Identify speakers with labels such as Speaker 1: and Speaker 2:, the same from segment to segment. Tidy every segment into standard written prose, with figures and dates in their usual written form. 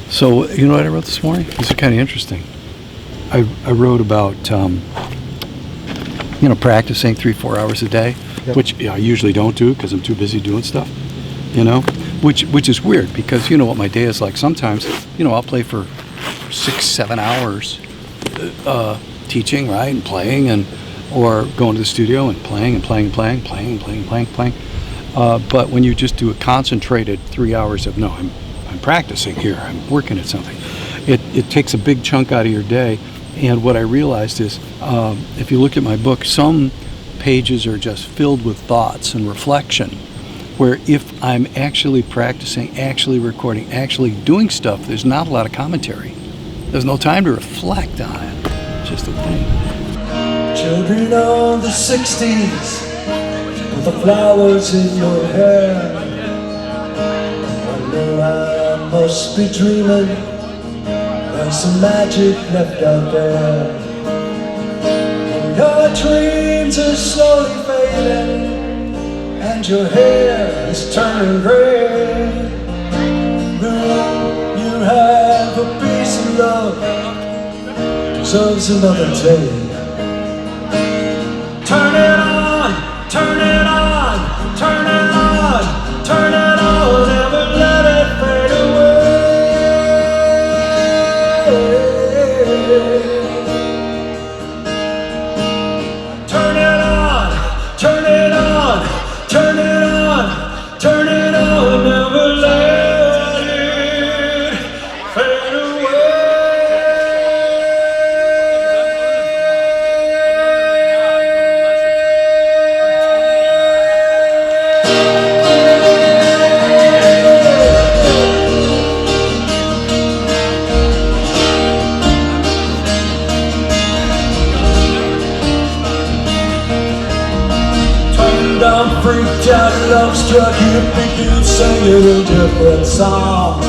Speaker 1: So, you know what I wrote this morning? This is kind of interesting. I wrote about, practicing 3-4 hours a day, yep. Which I usually don't do because I'm too busy doing stuff, which is weird because you know what my day is like. Sometimes, I'll play for 6-7 hours teaching, right, and playing, or going to the studio and playing. But when you just do a concentrated 3 hours of, I'm practicing here, I'm working at something, it takes a big chunk out of your day. And what I realized is, if you look at my book, some pages are just filled with thoughts and reflection, where if I'm actually practicing, actually recording, actually doing stuff, there's not a lot of commentary. There's no time to reflect on it. It's just a thing.
Speaker 2: Children of the 60s, with the flowers in your hair, I know I must be dreaming. There's some magic left out there. Your dreams are slowly fading, and your hair is turning gray. Will you have a piece of love? Deserves another day. Turn it on, turn it on, turn it on, turn it on, never let it fade away. Turn it on, turn it on, turn it on, turn it on, never let it fade away. I'm freaked out, love struck, hippie dude singing a different song.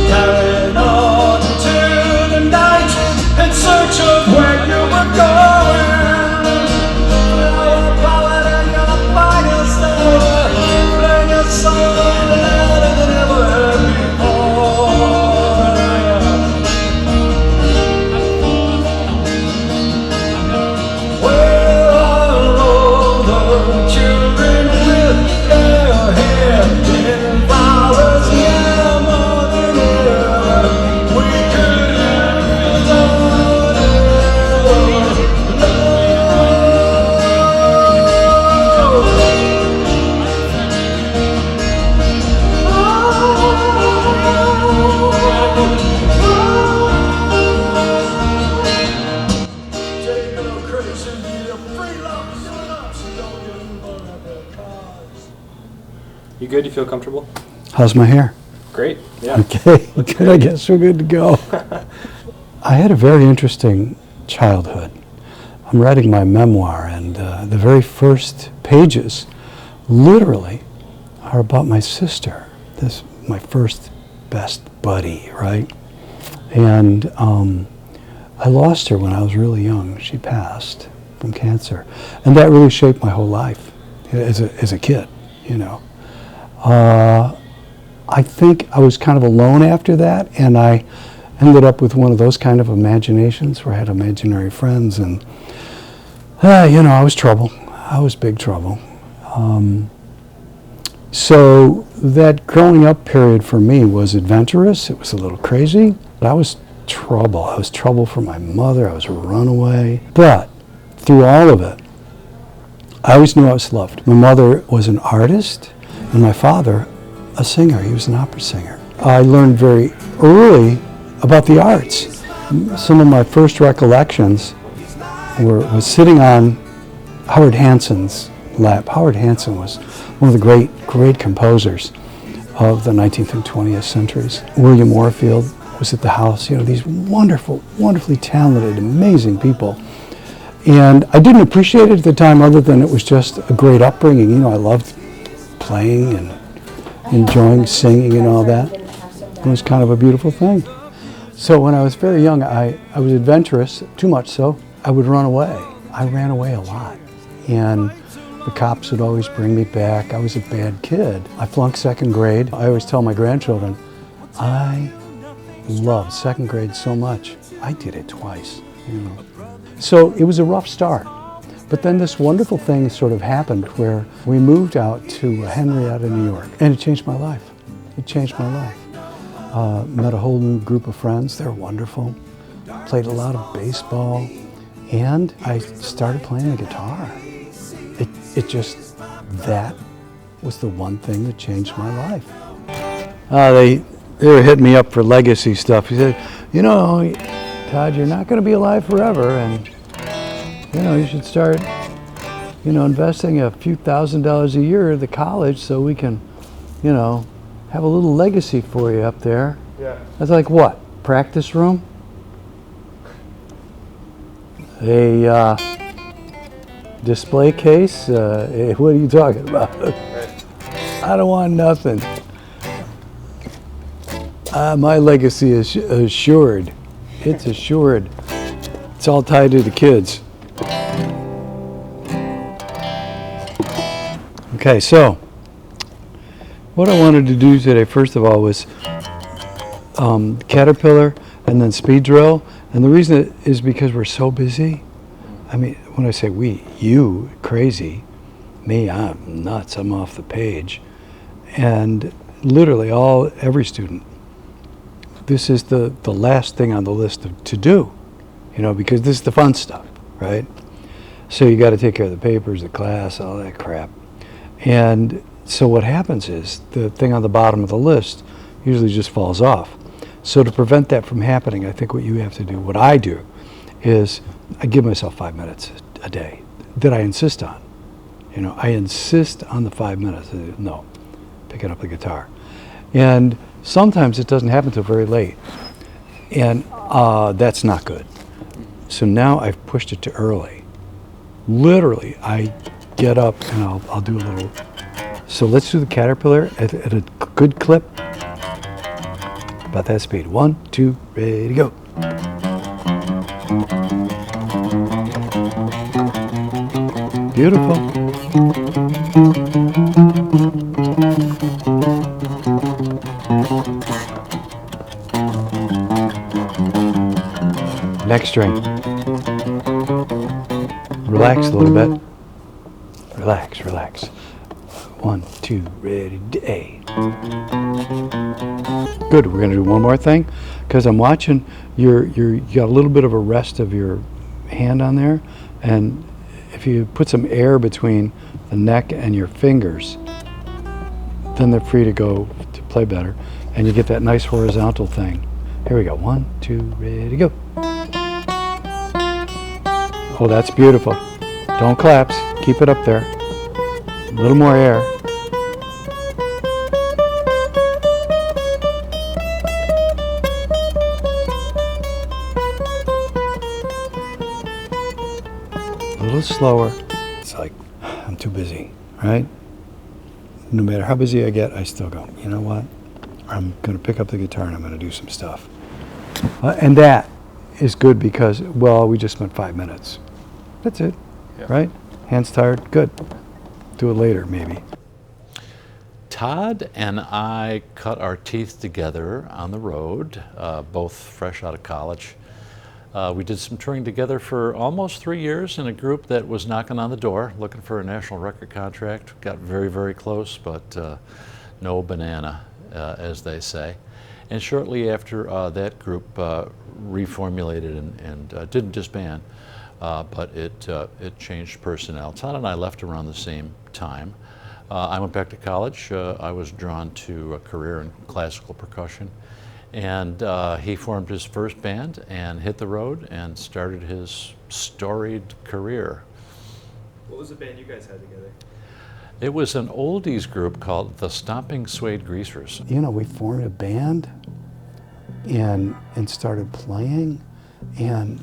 Speaker 2: Carrying on to the night in search of where you were going. Your poet and your finest hour, playing a song louder than ever heard before. Where are all the children with their hair in flowers? Yeah, more than ever we could have done
Speaker 3: You good? You feel comfortable?
Speaker 1: How's my hair?
Speaker 3: Great. Yeah.
Speaker 1: Okay, good. I guess we're good to go. I had a very interesting childhood. I'm writing my memoir, and the very first pages, literally, are about my sister. This my first best buddy, right? And I lost her when I was really young. She passed from cancer, and that really shaped my whole life as a kid. I think I was kind of alone after that, and I ended up with one of those kind of imaginations where I had imaginary friends, and I was trouble. I was big trouble. So that growing up period for me was adventurous. It was a little crazy. But I was trouble. I was trouble for my mother. I was a runaway. But through all of it, I always knew I was loved. My mother was an artist, and my father a singer. He was an opera singer. I learned very early about the arts. Some of my first recollections was sitting on Howard Hanson's lap. Howard Hanson was one of the great composers of the 19th and 20th centuries. William Warfield was at the house. You know, these wonderfully talented, amazing people. And I didn't appreciate it at the time other than it was just a great upbringing. You know, I loved playing and enjoying singing and all that. It was kind of a beautiful thing. So when I was very young, I was adventurous, too much so. I would run away. I ran away a lot. And the cops would always bring me back. I was a bad kid. I flunked second grade. I always tell my grandchildren, I loved second grade so much. I did it twice, you know. So it was a rough start. But then this wonderful thing sort of happened where we moved out to Henrietta, New York. And it changed my life. It changed my life. Met a whole new group of friends. They're wonderful. Played a lot of baseball. And I started playing the guitar. It just, that was the one thing that changed my life. They were hitting me up for legacy stuff. He said, you know, Todd, you're not going to be alive forever, and you know, you should start, you know, investing a few $1,000s a year at the college so we can, you know, have a little legacy for you up there.
Speaker 3: Yeah.
Speaker 1: I was like, what? Practice room? A display case? What are you talking about? I don't want nothing. My legacy is assured. It's assured. It's all tied to the kids. Okay, so what I wanted to do today, first of all, was Caterpillar and then speed drill. And the reason is because we're so busy. I mean, when I say we, you, crazy. Me, I'm nuts. I'm off the page. And literally every student, this is the last thing on the list to do, you know, because this is the fun stuff, right? So you got to take care of the papers, the class, all that crap. And so what happens is the thing on the bottom of the list usually just falls off. So to prevent that from happening, I think what you have to do, what I do, is I give myself 5 minutes a day that I insist on. You know, I insist on the 5 minutes. No, picking up the guitar. And sometimes it doesn't happen till very late. And that's not good. So now I've pushed it to early. Literally, I get up and I'll do a little. So let's do the Caterpillar at a good clip. About that speed. 1, 2, ready, go. Beautiful. Next string. Relax a little bit. Relax, relax. 1, 2, ready, A. Good. We're going to do one more thing because I'm watching. You got a little bit of a rest of your hand on there, and if you put some air between the neck and your fingers, then they're free to go to play better, and you get that nice horizontal thing. Here we go. 1, 2, ready, go. Oh, that's beautiful. Don't collapse. Keep it up there. A little more air. A little slower. It's like, I'm too busy, right? No matter how busy I get, I still go, you know what? I'm going to pick up the guitar and I'm going to do some stuff. And that is good because, well, we just spent 5 minutes. That's it, yeah. Right? Hands tired, good. Do it later, maybe.
Speaker 4: Todd and I cut our teeth together on the road, both fresh out of college. We did some touring together for almost 3 years in a group that was knocking on the door, looking for a national record contract. Got very, very close, but no banana, as they say. And shortly after that group reformulated and didn't disband, but it changed personnel. Todd and I left around the same time. I went back to college. I was drawn to a career in classical percussion. And he formed his first band and hit the road and started his storied career.
Speaker 3: What was the band you guys had together?
Speaker 4: It was an oldies group called the Stomping Suede Greasers.
Speaker 1: You know, we formed a band and started playing, and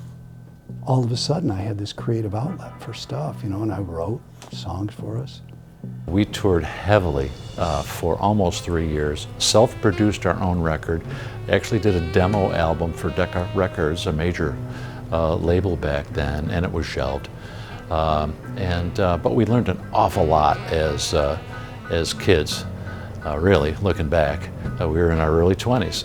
Speaker 1: all of a sudden I had this creative outlet for stuff, you know, and I wrote songs for us.
Speaker 4: We toured heavily for almost 3 years, self-produced our own record, actually did a demo album for Decca Records, a major label back then, and it was shelved. But we learned an awful lot as kids, really, looking back. We were in our early 20s.